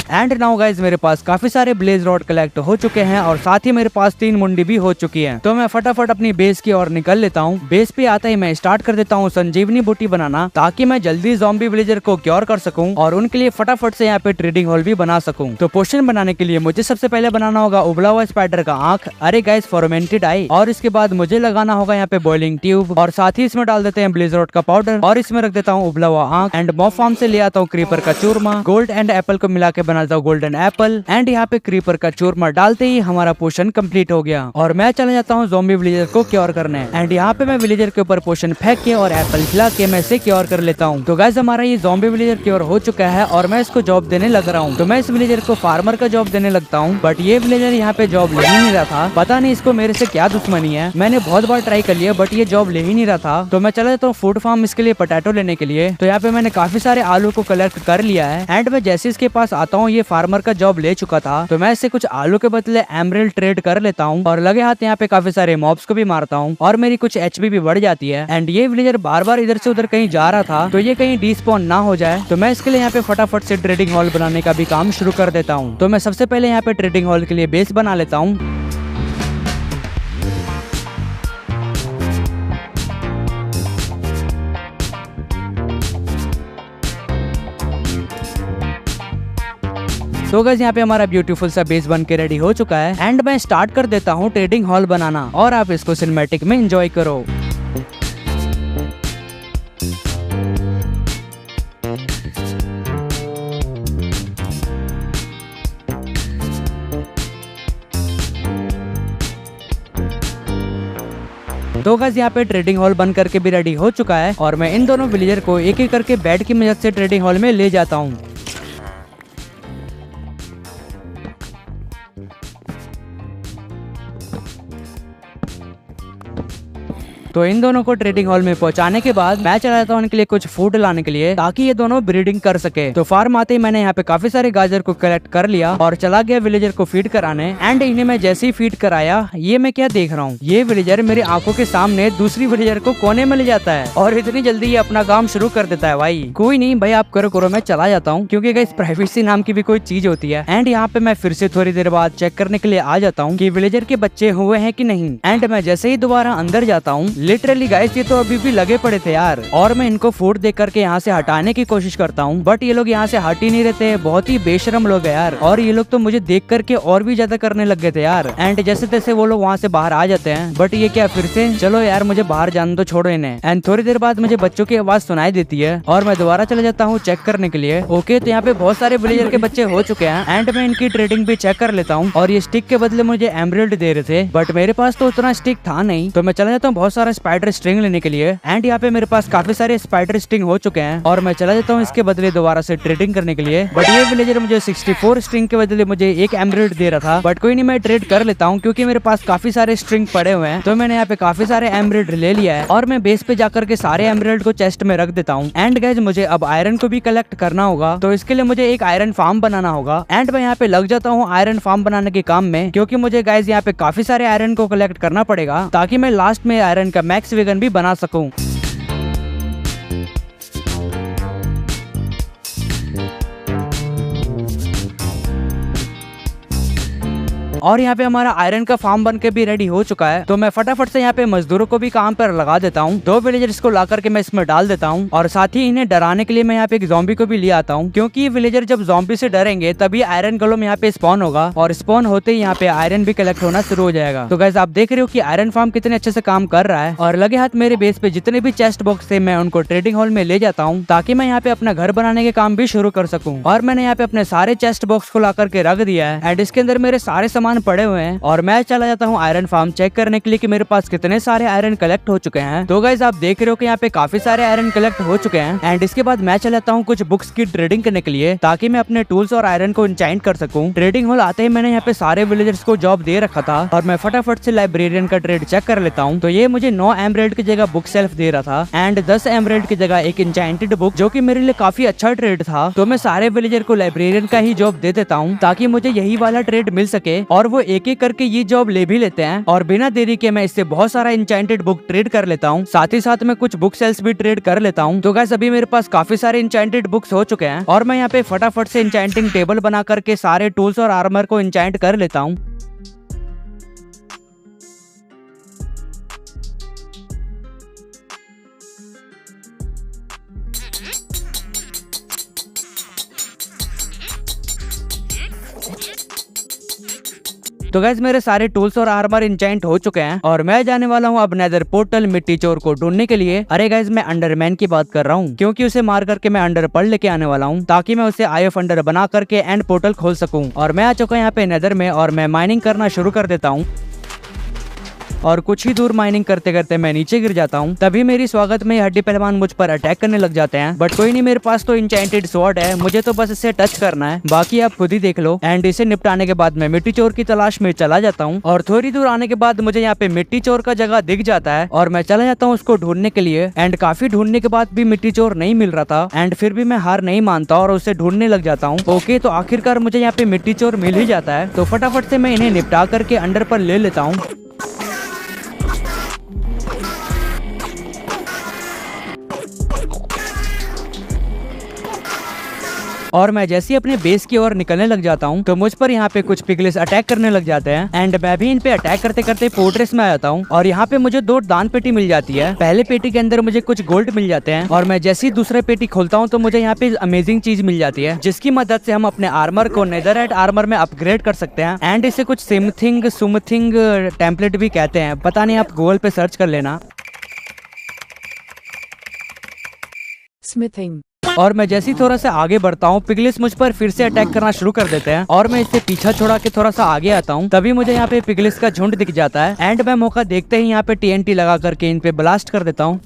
एंड नाउ गाइज मेरे पास काफी सारे ब्लेज रॉड कलेक्ट हो चुके हैं और साथ ही मेरे पास 3 मुंडी भी हो चुकी है। तो मैं फटाफट अपनी बेस की ओर निकल लेता हूँ। बेस पे आता ही मैं स्टार्ट कर देता हूँ संजीवनी बूटी बनाना, ताकि मैं जल्दी ज़ॉम्बी विलेजर को क्योर कर सकूं और उनके लिए फटाफट से यहाँ पे ट्रेडिंग हॉल भी बना सकूं। तो पोशन बनाने के लिए मुझे सबसे पहले बनाना होगा उबला हुआ स्पाइडर का आंख, अरे गाइस फॉर्मेंटेड आई, और इसके बाद मुझे लगाना होगा यहाँ पे बॉइलिंग ट्यूब और साथ ही इसमें डाल देते हैं ब्लेज रॉड का पाउडर और इसमें रख देता हूँ उबला हुआ आंख। एंड मॉब फार्म से ले आता हूँ क्रीपर का चूरमा, गोल्ड एंड एप्पल को मिला के बनाता हूँ गोल्डन एप्पल। एंड यहाँ पे क्रीपर का चूरमा डालते ही हमारा पोशन कंप्लीट हो गया और मैं चला जाता हूँ ज़ॉम्बी विलेजर को क्योर करने। एंड यहाँ पे मैं विलेजर के ऊपर पोशन फेंक के और एप्पल खिला के मैं इसे क्योर कर लेता हूँ। तो गाइस हमारा ये ज़ॉम्बी विलेजर क्योर हो चुका है और मैं इसको जॉब देने लग रहा हूँ। तो मैं इस विलेजर को फार्मर का जॉब देने लगता हूँ, बट ये विलेजर यहाँ पे जॉब ले ही नहीं रहा था। पता नहीं इसको मेरे से क्या दुश्मनी है, मैंने बहुत बार ट्राई कर लिया बट ये जॉब ले ही नहीं रहा था। तो मैं चला जाता हूँ फूड फार्म इसके लिए पोटैटो लेने के लिए। तो यहाँ पे मैंने काफी सारे आलू को कलेक्ट कर लिया है। एंड मैं जैसे इसके पास आता हूँ, ये फार्मर का जॉब ले चुका था, तो मैं इससे कुछ आलू के बदले एमरल्ड ट्रेड कर लेता हूँ और लगे हाथ यहाँ पे काफी सारे मॉब्स को भी मारता हूँ और मेरी कुछ एचपी भी बढ़ जाती है। एंड ये विलेजर बार बार इधर से उधर कहीं जा रहा था, तो ये कहीं डिस्पॉन ना हो जाए, तो मैं इसके लिए यहाँ पे फटाफट से ट्रेडिंग हॉल बनाने का भी काम शुरू कर देता हूँ। तो मैं सबसे पहले यहाँ पे ट्रेडिंग हॉल के लिए बेस बना लेता हूँ। तो गाइस यहाँ पे हमारा ब्यूटीफुल सा बेस बन के रेडी हो चुका है एंड मैं स्टार्ट कर देता हूँ ट्रेडिंग हॉल बनाना और आप इसको सिनेमैटिक में एंजॉय करो। तो गाइस यहाँ पे ट्रेडिंग हॉल बन करके भी रेडी हो चुका है और मैं इन दोनों विलेजर को एक एक करके बेड की मदद से ट्रेडिंग हॉल में ले जाता हूँ। तो इन दोनों को ट्रेडिंग हॉल में पहुंचाने के बाद मैं चला जाता हूँ इनके लिए कुछ फूड लाने के लिए, ताकि ये दोनों ब्रीडिंग कर सके। तो फार्म आते ही मैंने यहाँ पे काफी सारे गाजर को कलेक्ट कर लिया और चला गया विलेजर को फीड कराने। एंड इन्हें मैं जैसे ही फीड कराया, ये मैं क्या देख रहा हूँ, ये विलेजर मेरी आंखों के सामने दूसरी विलेजर को कोने में ले जाता है और इतनी जल्दी ये अपना काम शुरू कर देता है। भाई कोई नहीं भाई, आप करो मैं चला जाता हूँ, क्योंकि गाइस प्राइवेसी नाम की भी कोई चीज होती है। एंड यहाँ पे मैं फिर से थोड़ी देर बाद चेक करने के लिए आ जाता हूँ कि विलेजर के बच्चे हुए हैं कि नहीं। एंड मैं जैसे ही दोबारा अंदर जाता हूँ, लिटरली गाइस ये तो अभी भी लगे पड़े थे यार, और मैं इनको फूड दे करके यहाँ से हटाने की कोशिश करता हूँ, बट ये लोग यहाँ से हट ही नहीं रहते। बहुत ही बेशरम लोग है यार, और ये लोग तो मुझे देख करके और भी ज्यादा करने लग गए थे यार। एंड जैसे तैसे वो लोग वहाँ से बाहर आ जाते हैं, बट ये क्या फिर से, चलो यार मुझे बाहर जाने तो छोड़ो इन्हें। एंड थोड़ी देर बाद मुझे बच्चों की आवाज सुनाई देती है और मैं दोबारा चले जाता हूँ चेक करने के लिए। ओके, तो यहाँ पे बहुत सारे विलेजर के बच्चे हो चुके हैं एंड मैं इनकी ट्रेडिंग भी चेक कर लेता हूँ। और ये स्टिक के बदले मुझे एमराल्ड दे रहे थे, बट मेरे पास तो उतना स्टिक था नहीं, तो मैं चला जाता हूँ बहुत सारा स्पाइडर स्ट्रिंग लेने के लिए। एंड यहाँ पे मेरे पास काफी सारे स्पाइडर स्ट्रिंग हो चुके हैं और मैं चला जाता हूँ इसके बदले दोबारा से ट्रेडिंग करने के लिए। बट ये विलेजर मुझे 64 स्ट्रिंग के बदले मुझे एक एमराल्ड दे रहा था, बट कोई नहीं, मैं ट्रेड कर लेता हूँ क्योंकि मेरे पास काफी सारे स्ट्रिंग पड़े हुए हैं। तो मैंने यहाँ पे काफी सारे एमराल्ड ले लिया है और मैं बेस पे जाकर के सारे एमराल्ड को चेस्ट में रख देता हूँ। एंड गाइस मुझे अब आयरन को भी कलेक्ट करना होगा, तो इसके लिए मुझे एक आयरन फार्म बनाना होगा। एंड मैं यहाँ पे लग जाता हूँ आयरन फार्म बनाने के काम में, क्योंकि मुझे गाइस यहाँ पे काफी सारे आयरन को कलेक्ट करना पड़ेगा ताकि मैं लास्ट में आयरन का मैक्स वेगन भी बना सकूं। और यहाँ पे हमारा आयरन का फार्म बन के भी रेडी हो चुका है, तो मैं फटाफट से यहाँ पे मजदूरों को भी काम पर लगा देता हूँ। 2 विलेजर्स को ला करके मैं इसमें डाल देता हूँ और साथ ही इन्हें डराने के लिए मैं यहाँ पे एक ज़ॉम्बी को भी ले आता हूँ, क्योंकि ये विलेजर जब ज़ॉम्बी से डरेंगे तभी आयरन गोलेम यहाँ पे स्पॉन होगा और स्पॉन होते ही यहाँ पे आयरन भी कलेक्ट होना शुरू हो जाएगा। तो गाइस आप देख रहे हो कि आयरन फार्म कितने अच्छे से काम कर रहा है और लगे हाथ मेरे बेस पे जितने भी चेस्ट बॉक्स थे मैं उनको ट्रेडिंग हॉल में ले जाता हूँ, ताकि मैं यहाँ पे अपना घर बनाने के काम भी शुरू कर सकूँ। और मैंने यहाँ पे अपने सारे चेस्ट बॉक्स को ला करके रख दिया है एंड इसके अंदर मेरे सारे सामान पड़े हुए हैं और मैं चला जाता हूँ आयरन फार्म चेक करने के लिए कि मेरे पास कितने सारे आयरन कलेक्ट हो चुके हैं। तो गाइस आप देख रहे हो कि यहाँ पे काफी सारे आयरन कलेक्ट हो चुके हैं एंड इसके बाद मैं चला जाता हूँ कुछ बुक्स की ट्रेडिंग करने के लिए, ताकि मैं अपने टूल्स और आयरन को इंचाइंट कर सकूँ। ट्रेडिंग हॉल आते ही मैंने यहाँ पे सारे विलेजर्स को जॉब दे रखा था और मैं फटाफट से लाइब्रेरियन का ट्रेड चेक कर लेता हूँ। तो ये मुझे 9 एमराल्ड की जगह बुक सेल्फ दे रहा था एंड 10 एमराल्ड की जगह एक इंचाइंटेड बुक, जो की मेरे लिए काफी अच्छा ट्रेड था। तो मैं सारे विलेजर को लाइब्रेरियन का ही जॉब दे देता हूँ ताकि मुझे यही वाला ट्रेड मिल सके और वो एक एक करके ये जॉब ले भी लेते हैं। और बिना देरी के मैं इससे बहुत सारा इंचाइंटेड बुक ट्रेड कर लेता हूँ, साथ ही साथ मैं कुछ बुक सेल्स भी ट्रेड कर लेता हूँ। तो गाइस अभी मेरे पास काफी सारे इंचाइंटेड बुक्स हो चुके हैं और मैं यहाँ पे फटाफट से इंचाइंटिंग टेबल बना करके सारे टूल्स और आर्मर को इंचाइंट कर लेता हूँ। तो गाइस मेरे सारे टूल्स और आर्मर इंचाइंट हो चुके हैं और मैं जाने वाला हूँ अब नेदर पोर्टल मिट्टी चोर को ढूंढने के लिए। अरे गाइस मैं अंडरमैन की बात कर रहा हूँ, क्योंकि उसे मार करके मैं अंडर पर्ल लेके आने वाला हूँ, ताकि मैं उसे आई ऑफ अंडर बना करके एंड पोर्टल खोल सकूँ। और मैं आ चुका हूँ यहाँ पे नेदर में और मैं माइनिंग करना शुरू कर देता हूँ और कुछ ही दूर माइनिंग करते करते मैं नीचे गिर जाता हूँ। तभी मेरी स्वागत में हड्डी पहलवान मुझ पर अटैक करने लग जाते हैं, बट कोई नहीं, मेरे पास तो इंचाइंटेड स्वॉर्ड है, मुझे तो बस इसे टच करना है, बाकी आप खुद ही देख लो। एंड इसे निपटाने के बाद मैं मिट्टी चोर की तलाश में चला जाता हूँ और थोड़ी दूर आने के बाद मुझे यहाँ पे मिट्टी चोर का जगह दिख जाता है और मैं चला जाता हूँ उसको ढूंढने के लिए। एंड काफी ढूंढने के बाद भी मिट्टी चोर नहीं मिल रहा था एंड फिर भी मैं हार नहीं मानता और उसे ढूंढने लग जाता हूँ। ओके, तो आखिरकार मुझे यहाँ पे मिट्टी चोर मिल ही जाता है, तो फटाफट से मैं इन्हें निपटा करके अंडर पर ले लेता हूँ। और मैं जैसे ही अपने बेस की ओर निकलने लग जाता हूँ तो मुझ पर यहाँ पे कुछ पिगलेस अटैक करने लग जाते हैं एंड मैं भी इन पे अटैक करते करते फोर्ट्रेस में आ जाता हूँ और यहाँ पे मुझे 2 दान पेटी मिल जाती है। पहले पेटी के अंदर मुझे कुछ गोल्ड मिल जाते हैं और मैं जैसे ही दूसरे पेटी खोलता हूँ तो मुझे यहाँ पे अमेजिंग चीज मिल जाती है, जिसकी मदद से हम अपने आर्मर को नेदरराइट आर्मर में अपग्रेड कर सकते हैं। एंड इसे कुछ सुमथिंग टेम्पलेट भी कहते हैं, पता नहीं, आप गूगल पे सर्च कर लेना। स्मिथिंग। और मैं जैसे ही थोड़ा सा आगे बढ़ता हूँ पिगलेस मुझ पर फिर से अटैक करना शुरू कर देते हैं और मैं इससे पीछा छोड़ा के थोड़ा सा आगे आता हूँ। तभी मुझे यहाँ पे पिगलेस का झुंड दिख जाता है एंड मैं मौका देखते ही यहाँ पे TNT लगा करके इन पे ब्लास्ट कर देता हूँ।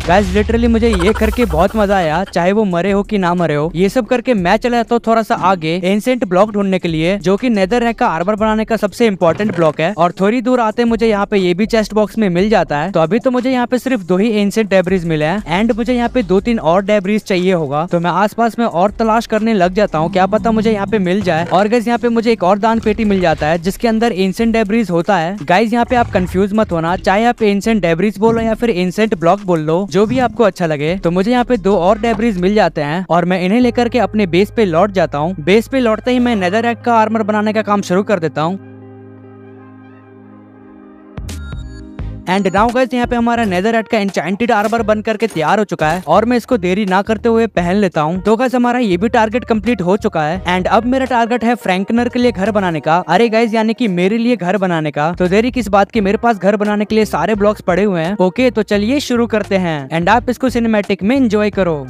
गाइस लिटरली मुझे ये करके बहुत मजा आया, चाहे वो मरे हो कि ना मरे हो। ये सब करके मैं चला जाता हूँ थोड़ा सा आगे एंशिएंट ब्लॉक ढूंढने के लिए, जो कि नेदररैक का आर्मर बनाने का सबसे इंपॉर्टेंट ब्लॉक है। और थोड़ी दूर आते मुझे यहाँ पे ये भी चेस्ट बॉक्स में मिल जाता है। तो अभी तो मुझे यहाँ पे सिर्फ 2 ही एंशिएंट डेब्रिज मिले हैं एंड मुझे यहाँ पे 2-3 और डेब्रिज चाहिए होगा। तो मैं आसपास में और तलाश करने लग जाता हूँ, क्या पता मुझे यहाँ पे मिल जाए। और गाइस यहाँ पे मुझे एक और दान पेटी मिल जाता है जिसके अंदर एंशिएंट डेब्रिज होता है। गाइस यहाँ पे आप कंफ्यूज मत होना, चाहे आप एंशिएंट डेब्रिज बोलो या फिर एंशिएंट ब्लॉक बोल लो, जो भी आपको अच्छा लगे। तो मुझे यहाँ पे 2 और डेब्रिज मिल जाते हैं और मैं इन्हें लेकर के अपने बेस पे लौट जाता हूँ। बेस पे लौटते ही मैं नेदररैक का आर्मर बनाने का काम शुरू कर देता हूँ। एंड नाउ गाइस यहाँ पे हमारा नेदररैक का एन्चेंटेड आर्मर बन करके तैयार हो चुका है और मैं इसको देरी ना करते हुए पहन लेता हूँ। तो गाइस हमारा ये भी टारगेट कंप्लीट हो चुका है एंड अब मेरा टारगेट है फ्रैंकनर के लिए घर बनाने का। अरे गाइस यानी कि मेरे लिए घर बनाने का। तो देरी किस बात की, मेरे पास घर बनाने के लिए सारे ब्लॉक्स पड़े हुए हैं। ओके तो चलिए शुरू करते हैं एंड आप इसको सिनेमैटिक में एंजॉय करो।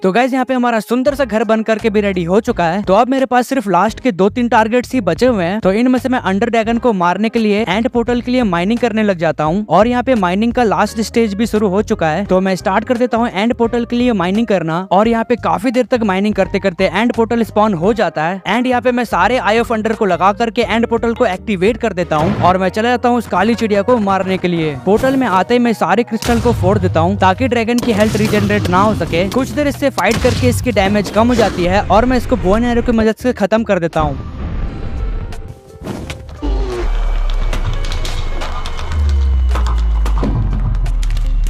तो गाइस यहाँ पे हमारा सुंदर सा घर बन करके भी रेडी हो चुका है। तो अब मेरे पास सिर्फ लास्ट के 2-3 टारगेट्स ही बचे हुए हैं। तो इनमें से मैं अंडर ड्रैगन को मारने के लिए एंड पोर्टल के लिए माइनिंग करने लग जाता हूँ और यहाँ पे माइनिंग का लास्ट स्टेज भी शुरू हो चुका है। तो मैं स्टार्ट कर देता हूँ एंड पोर्टल के लिए माइनिंग करना और यहाँ पे काफी देर तक माइनिंग करते करते एंड पोर्टल स्पॉन हो जाता है एंड यहाँ पे मैं सारे आई ऑफ अंडर को लगा करके एंड पोर्टल को एक्टिवेट कर देता हूँ और मैं चला जाता हूँ उस काली चिड़िया को मारने के लिए। पोर्टल में आते ही मैं सारे क्रिस्टल को फोड़ देता हूँ ताकि ड्रैगन की हेल्थ रिजेनरेट ना हो सके। कुछ देर इससे फाइट करके इसकी डैमेज कम हो जाती है और मैं इसको बोन एरो की मदद से खत्म कर देता हूँ।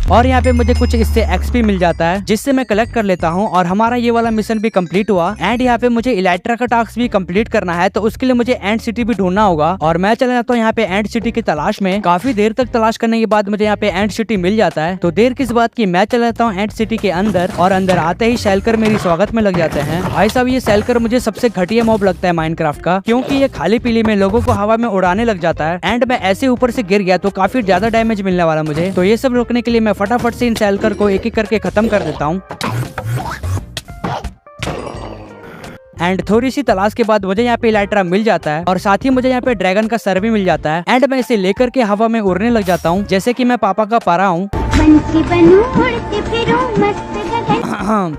और यहाँ पे मुझे कुछ इससे एक्सपी मिल जाता है जिससे मैं कलेक्ट कर लेता हूँ और हमारा ये वाला मिशन भी कंप्लीट हुआ एंड यहाँ पे मुझे इलेक्ट्रा का टास्क भी कंप्लीट करना है। तो उसके लिए मुझे एंड सिटी भी ढूंढना होगा और मैं चला जाता हूँ यहाँ पे एंड सिटी की तलाश में। काफी देर तक तलाश करने के बाद मुझे यहाँ पे एंड सिटी मिल जाता है। तो देर किस बात की, मैं चला जाता हूँ एंड सिटी के अंदर और अंदर आते ही शेल्कर मेरी स्वागत में लग जाते हैं। भाई साहब ये शेल्कर मुझे सबसे घटिया मॉब लगता है माइनक्राफ्ट का, क्योंकि ये खाली पीली में लोगों को हवा में उड़ाने लग जाता है एंड मैं ऐसे ऊपर से गिर गया तो काफी ज्यादा डैमेज मिलने वाला मुझे। तो ये सब रोकने के लिए मैं फटाफट से इन शेल्कर को एक एक करके खत्म कर देता हूँ एंड थोड़ी सी तलाश के बाद मुझे यहाँ पे इलाइट्रा मिल जाता है और साथ ही मुझे यहाँ पे ड्रैगन का सर भी मिल जाता है एंड मैं इसे लेकर के हवा में उड़ने लग जाता हूँ जैसे कि मैं पापा का पारा हूँ।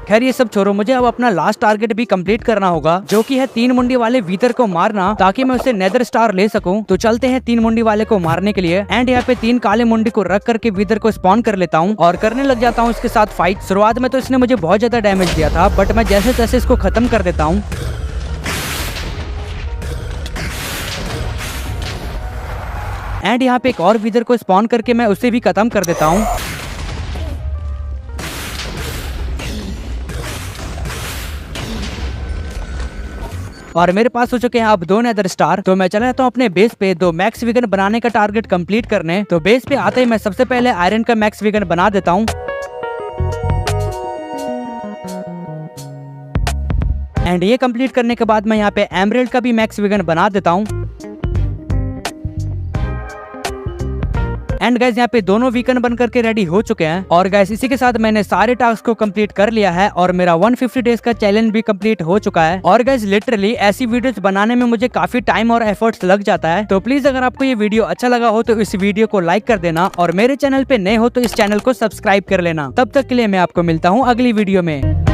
खैर ये सब छोड़ो, मुझे अब अपना लास्ट टारगेट भी कंप्लीट करना होगा जो कि है 3 मुंडी वाले वीतर को मारना ताकि मैं उसे नेदर स्टार ले सकूं। तो चलते हैं 3 मुंडी वाले को मारने के लिए एंड यहाँ पे 3 काले मुंडी को रख करके वीतर को स्पॉन कर लेता हूँ और करने लग जाता हूँ इसके साथ फाइट। शुरुआत में तो इसने मुझे बहुत ज्यादा डैमेज दिया था बट मैं जैसे तैसे इसको खत्म कर देता हूँ। एंड यहाँ पे एक और वीदर को स्पॉन करके मैं उसे भी खत्म कर देता हूँ। और मेरे पास हो चुके हैं अब 2 नेदर स्टार। तो मैं चला जाता हूँ अपने बेस पे 2 मैक्स वीगन बनाने का टारगेट कंप्लीट करने। तो बेस पे आते ही मैं सबसे पहले आयरन का मैक्स वीगन बना देता हूँ एंड ये कंप्लीट करने के बाद मैं यहाँ पे एमरेल्ड का भी मैक्स वीगन बना देता हूँ। एंड गाइस यहाँ पे दोनों वीकन बन करके रेडी हो चुके हैं और गाइस इसी के साथ मैंने सारे टास्क को कंप्लीट कर लिया है और मेरा 150 डेज का चैलेंज भी कंप्लीट हो चुका है। और गाइस लिटरली ऐसी वीडियोस बनाने में मुझे काफी टाइम और एफर्ट्स लग जाता है। तो प्लीज अगर आपको ये वीडियो अच्छा लगा हो तो इस वीडियो को लाइक कर देना और मेरे चैनल पे नए हो तो इस चैनल को सब्सक्राइब कर लेना। तब तक के लिए मैं आपको मिलता हूँ अगली वीडियो में।